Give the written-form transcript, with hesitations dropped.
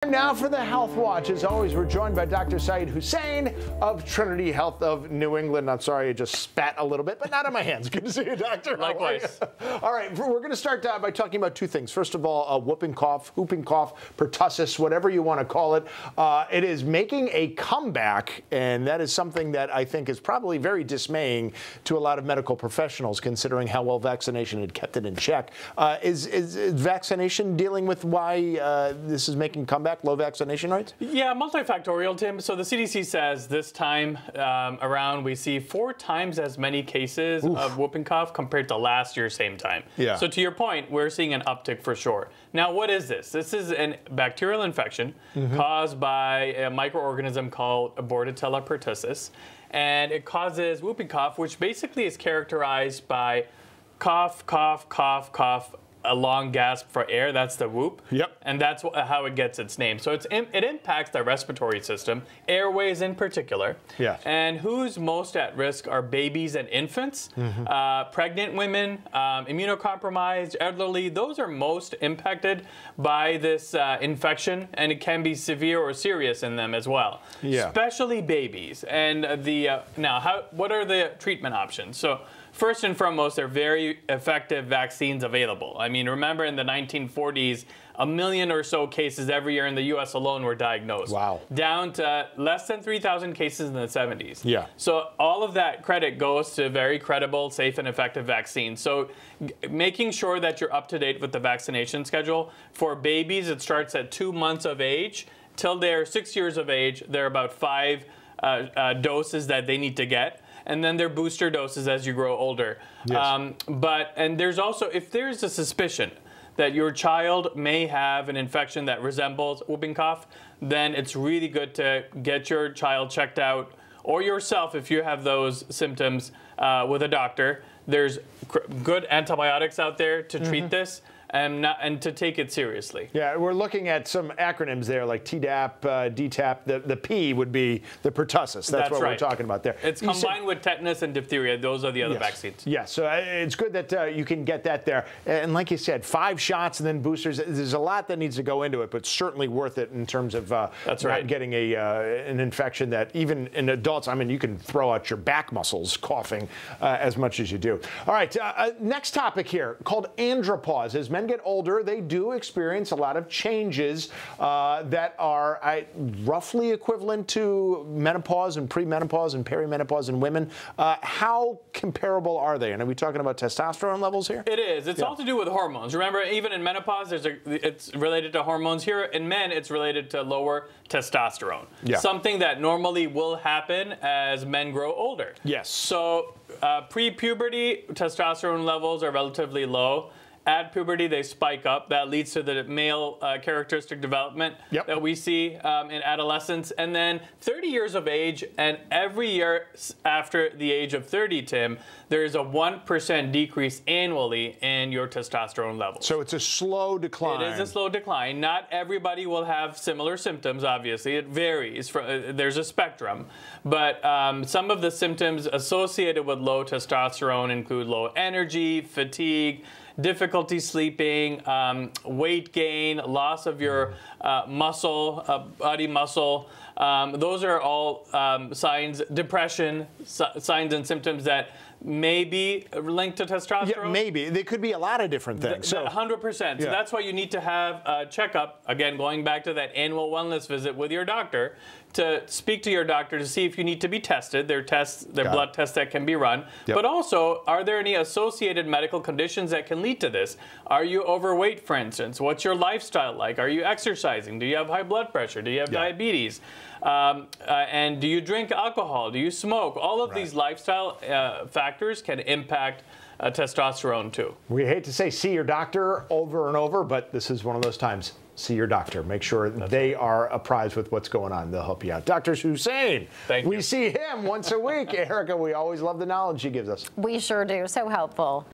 Now for the Health Watch. As always, we're joined by Dr. Syed Hussain of Trinity Health of New England. I'm sorry, I just spat a little bit, but not on my hands. Good to see you, Doctor. Likewise. All right, we're going to start by talking about two things. First of all, whooping cough, pertussis, whatever you want to call it. It is making a comeback, and that is something that I think is probably very dismaying to a lot of medical professionals, considering how well vaccination had kept it in check. Is vaccination dealing with why this is making a comeback? Low vaccination rates? Yeah, multifactorial, Tim. So the CDC says this time around we see 4 times as many cases of whooping cough compared to last year same time. Yeah. So to your point, we're seeing an uptick for sure. Now, what is this? This is a bacterial infection caused by a microorganism called Bordetella pertussis, and it causes whooping cough, which basically is characterized by cough, cough, cough, cough, a long gasp for air. That's the whoop. Yep. And that's how it gets its name. So it impacts the respiratory system, airways in particular. Yes. And who's most at risk are babies and infants, pregnant women, immunocompromised, elderly. Those are most impacted by this infection, and it can be severe or serious in them as well. Yeah. Especially babies. And what are the treatment options? So first and foremost, there are very effective vaccines available. I mean, remember in the 1940s, 1 million or so cases every year in the U.S. alone were diagnosed. Wow. Down to less than 3,000 cases in the 70s. Yeah. So all of that credit goes to very credible, safe, and effective vaccines. So making sure that you're up to date with the vaccination schedule. For babies, it starts at 2 months of age. Till they're 6 years of age, there are about 5 doses that they need to get. And then their booster doses as you grow older. Yes. And there's also, if there's a suspicion that your child may have an infection that resembles whooping cough, then it's really good to get your child checked out, or yourself if you have those symptoms, with a doctor. There's good antibiotics out there to treat this. And to take it seriously. Yeah, we're looking at some acronyms there, like Tdap, DTaP. The P would be the pertussis. That's what we're talking about there. It's combined with tetanus and diphtheria. Those are the other vaccines. Yes, so it's good that you can get that there. And like you said, 5 shots and then boosters. There's a lot that needs to go into it, but certainly worth it in terms of not getting an infection that even in adults, I mean, you can throw out your back muscles coughing as much as you do. All right, next topic here called andropause. As men get older, they do experience a lot of changes that are roughly equivalent to menopause and premenopause and perimenopause in women. How comparable are they? And are we talking about testosterone levels here? It is. It's all to do with hormones. Remember, even in menopause, it's related to hormones. Here in men, it's related to lower testosterone. Yeah. Something that normally will happen as men grow older. Yes. So pre-puberty, testosterone levels are relatively low. At puberty, they spike up. That leads to the male characteristic development that we see in adolescence. And then 30 years of age, and every year after the age of 30, Tim, there is a 1% decrease annually in your testosterone levels. So it's a slow decline. It is a slow decline. Not everybody will have similar symptoms, obviously. It varies. There's a spectrum. But some of the symptoms associated with low testosterone include low energy, fatigue, difficulty sleeping, weight gain, loss of your body muscle. Those are all signs, depression, signs and symptoms that may be linked to testosterone. Yeah, maybe. They could be a lot of different things. 100%. So that's why you need to have a checkup, again, going back to that annual wellness visit with your doctor, to speak to your doctor to see if you need to be tested. There are blood tests that can be run. But also, are there any associated medical conditions that can lead to this? Are you overweight, for instance? What's your lifestyle like? Are you exercising? Do you have high blood pressure? Do you have diabetes? And do you drink alcohol? Do you smoke? All of these lifestyle factors can impact testosterone too. We hate to say see your doctor over and over, but this is one of those times. See your doctor. Make sure they are apprised with what's going on. They'll help you out. Dr. Hussain, we see him once a week. Erica, we always love the knowledge he gives us. We sure do. So helpful.